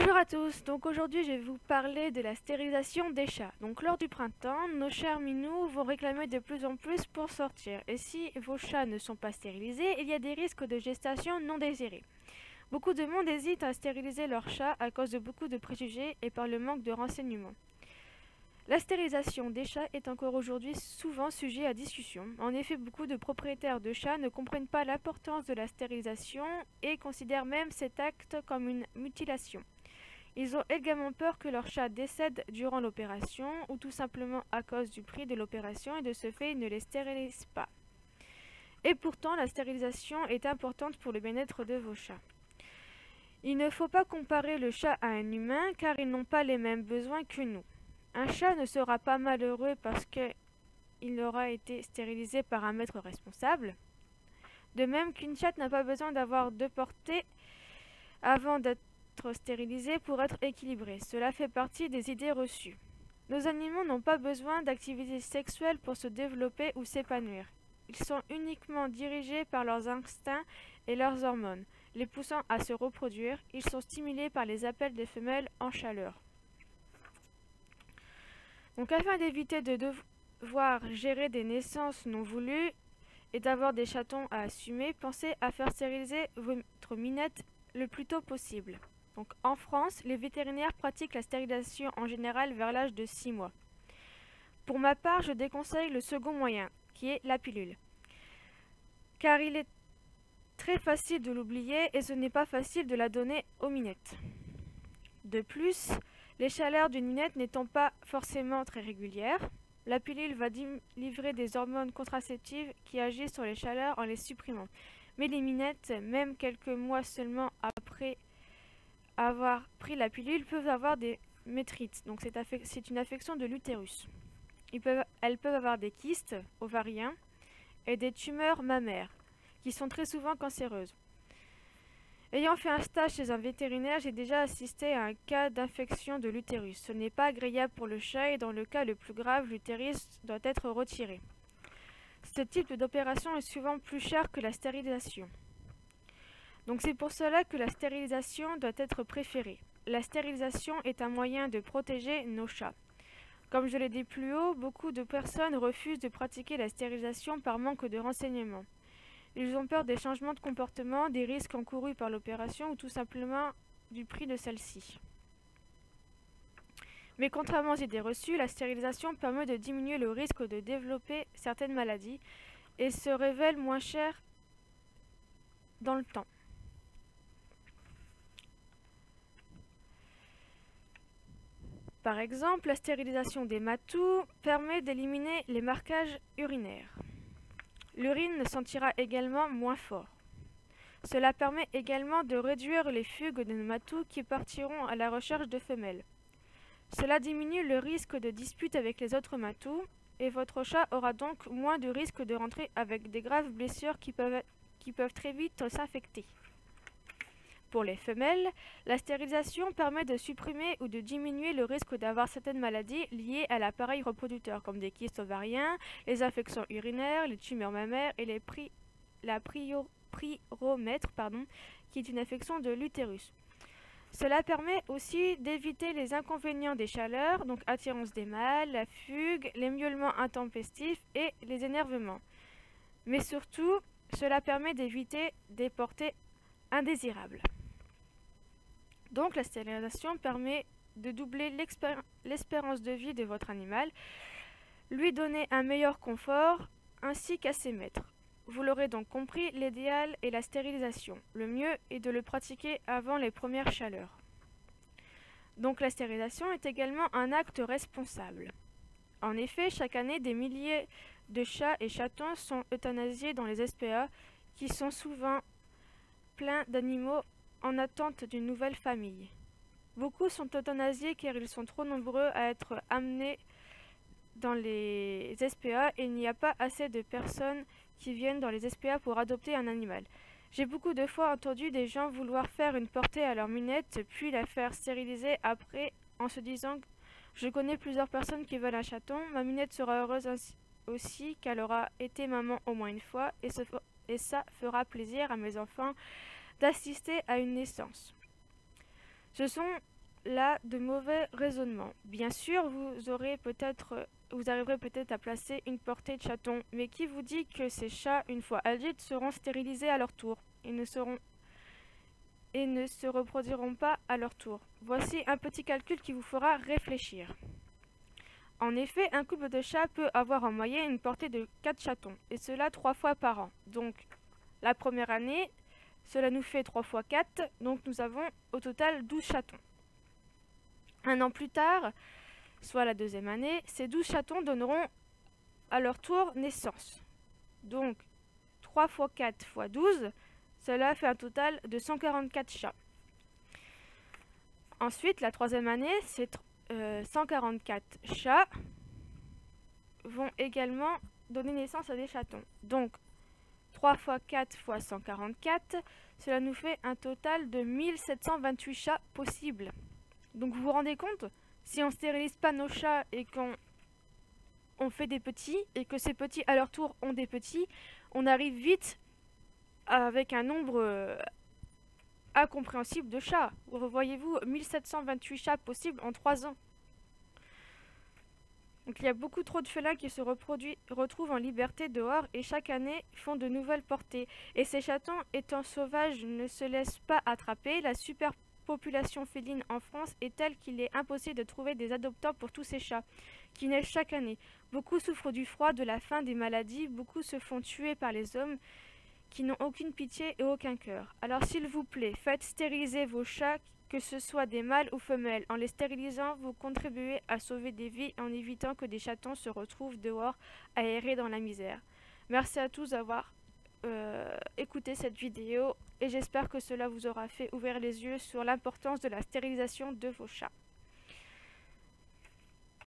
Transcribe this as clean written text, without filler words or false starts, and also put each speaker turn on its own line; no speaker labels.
Bonjour à tous, donc aujourd'hui je vais vous parler de la stérilisation des chats. Donc lors du printemps, nos chers minous vont réclamer de plus en plus pour sortir. Et si vos chats ne sont pas stérilisés, il y a des risques de gestation non désirée. Beaucoup de monde hésite à stériliser leurs chats à cause de beaucoup de préjugés et par le manque de renseignements. La stérilisation des chats est encore aujourd'hui souvent sujet à discussion. En effet, beaucoup de propriétaires de chats ne comprennent pas l'importance de la stérilisation et considèrent même cet acte comme une mutilation. Ils ont également peur que leur chat décède durant l'opération ou tout simplement à cause du prix de l'opération et de ce fait ils ne les stérilisent pas. Et pourtant, la stérilisation est importante pour le bien-être de vos chats. Il ne faut pas comparer le chat à un humain car ils n'ont pas les mêmes besoins que nous. Un chat ne sera pas malheureux parce qu'il aura été stérilisé par un maître responsable. De même qu'une chatte n'a pas besoin d'avoir deux portées avant d'être stérilisée pour être équilibrée. Cela fait partie des idées reçues. Nos animaux n'ont pas besoin d'activités sexuelles pour se développer ou s'épanouir. Ils sont uniquement dirigés par leurs instincts et leurs hormones, les poussant à se reproduire. Ils sont stimulés par les appels des femelles en chaleur. Donc afin d'éviter de devoir gérer des naissances non voulues et d'avoir des chatons à assumer, pensez à faire stériliser votre minette le plus tôt possible. Donc en France, les vétérinaires pratiquent la stérilisation en général vers l'âge de 6 mois. Pour ma part, je déconseille le second moyen, qui est la pilule. Car il est très facile de l'oublier et ce n'est pas facile de la donner aux minettes. De plus, les chaleurs d'une minette n'étant pas forcément très régulières, la pilule va livrer des hormones contraceptives qui agissent sur les chaleurs en les supprimant. Mais les minettes, même quelques mois seulement après avoir pris la pilule, peuvent avoir des métrites. Donc c'est une affection de l'utérus. Elles peuvent avoir des kystes ovariens et des tumeurs mammaires, qui sont très souvent cancéreuses. Ayant fait un stage chez un vétérinaire, j'ai déjà assisté à un cas d'infection de l'utérus. Ce n'est pas agréable pour le chat et dans le cas le plus grave, l'utérus doit être retiré. Ce type d'opération est souvent plus cher que la stérilisation. Donc c'est pour cela que la stérilisation doit être préférée. La stérilisation est un moyen de protéger nos chats. Comme je l'ai dit plus haut, beaucoup de personnes refusent de pratiquer la stérilisation par manque de renseignements. Ils ont peur des changements de comportement, des risques encourus par l'opération ou tout simplement du prix de celle-ci. Mais contrairement aux idées reçues, la stérilisation permet de diminuer le risque de développer certaines maladies et se révèle moins cher dans le temps. Par exemple, la stérilisation des matous permet d'éliminer les marquages urinaires. L'urine sentira également moins fort. Cela permet également de réduire les fugues de matous qui partiront à la recherche de femelles. Cela diminue le risque de dispute avec les autres matous et votre chat aura donc moins de risque de rentrer avec des graves blessures qui peuvent très vite s'infecter. Pour les femelles, la stérilisation permet de supprimer ou de diminuer le risque d'avoir certaines maladies liées à l'appareil reproducteur, comme des kystes ovariens, les infections urinaires, les tumeurs mammaires et la pyromètre, qui est une infection de l'utérus. Cela permet aussi d'éviter les inconvénients des chaleurs, donc attirance des mâles, la fugue, les miaulements intempestifs et les énervements. Mais surtout, cela permet d'éviter des portées indésirables. Donc la stérilisation permet de doubler l'espérance de vie de votre animal, lui donner un meilleur confort ainsi qu'à ses maîtres. Vous l'aurez donc compris, l'idéal est la stérilisation. Le mieux est de le pratiquer avant les premières chaleurs. Donc la stérilisation est également un acte responsable. En effet, chaque année, des milliers de chats et chatons sont euthanasiés dans les SPA qui sont souvent pleins d'animaux en attente d'une nouvelle famille. Beaucoup sont euthanasiés car ils sont trop nombreux à être amenés dans les SPA et il n'y a pas assez de personnes qui viennent dans les SPA pour adopter un animal. J'ai beaucoup de fois entendu des gens vouloir faire une portée à leur minette puis la faire stériliser après en se disant « Je connais plusieurs personnes qui veulent un chaton, ma minette sera heureuse aussi qu'elle aura été maman au moins une fois et ça fera plaisir à mes enfants d'assister à une naissance. » Ce sont là de mauvais raisonnements. Bien sûr, vous arriverez peut-être à placer une portée de chatons, mais qui vous dit que ces chats, une fois adultes, seront stérilisés à leur tour et ne se reproduiront pas à leur tour? Voici un petit calcul qui vous fera réfléchir. En effet, un couple de chats peut avoir en moyenne une portée de 4 chatons, et cela 3 fois par an. Donc, la première année, cela nous fait 3 fois 4, donc nous avons au total 12 chatons. Un an plus tard, soit la deuxième année, ces 12 chatons donneront à leur tour naissance. Donc, 3 fois 4 fois 12, cela fait un total de 144 chats. Ensuite, la troisième année, c'est 144 chats vont également donner naissance à des chatons. Donc, 3 fois 4 fois 144, cela nous fait un total de 1728 chats possibles. Donc vous vous rendez compte, si on ne stérilise pas nos chats et qu'on fait des petits, et que ces petits à leur tour ont des petits, on arrive vite avec un nombre incompréhensible de chats. Voyez-vous, 1728 chats possibles en 3 ans. Donc il y a beaucoup trop de félins qui se retrouvent en liberté dehors et chaque année font de nouvelles portées. Et ces chatons, étant sauvages, ne se laissent pas attraper. La superpopulation féline en France est telle qu'il est impossible de trouver des adoptants pour tous ces chats, qui naissent chaque année. Beaucoup souffrent du froid, de la faim, des maladies. Beaucoup se font tuer par les hommes qui n'ont aucune pitié et aucun cœur. Alors s'il vous plaît, faites stériliser vos chats, que ce soit des mâles ou femelles. En les stérilisant, vous contribuez à sauver des vies en évitant que des chatons se retrouvent dehors à errer dans la misère. Merci à tous d'avoir écouté cette vidéo et j'espère que cela vous aura fait ouvrir les yeux sur l'importance de la stérilisation de vos chats.